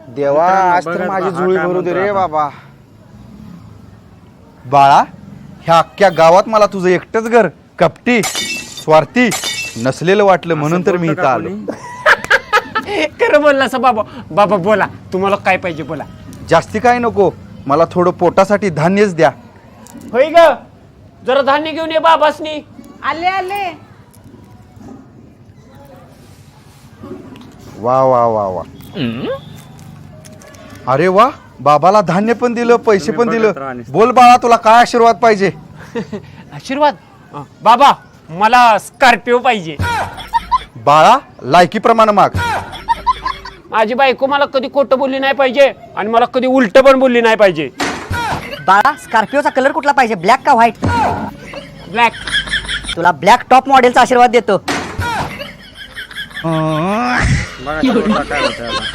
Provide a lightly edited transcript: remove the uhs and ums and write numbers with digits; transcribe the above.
देवा आज तर बघत माझी राहा, जुळी काय भरू दे म्हणतो रे आता. बाबा. बाळा, ह्या अख्ख्या गावात मला तुझं एकटंच घर कपटी स्वार्थी नसलेलं वाटलं म्हणून तर मी इथं आलो. खरं बोलला बाबा. बाबा बोला, तुम्हाला काय पाहिजे बोला. जास्ती काय नको, मला थोडं पोटासाठी धान्यच द्या. होय ग, जरा धान्य घेऊन ये बाबासनी. आले आले. वा वा वा वा. अरे वा, बाबाला धान्य पण दिलं, पैसे पण तुम्ही दिलं. बघत राहा नुसतं. बोल बाळा, तुला काय आशीर्वाद पाहिजे? आशीर्वाद बाबा, मला स्कॉर्पिओ पाहिजे. बाळा, लायकीप्रमाणे माग. माझी बायको मला कधी खोटं बोलली नाही पाहिजे आणि मला कधी उलट पण बोलली नाही पाहिजे. बाळा, स्कॉर्पिओचा कलर कुठला पाहिजे, ब्लॅक का व्हाईट? ब्लॅक. तुला ब्लॅक टॉप मॉडेलचा आशीर्वाद देतो. बघा काय होतं आता.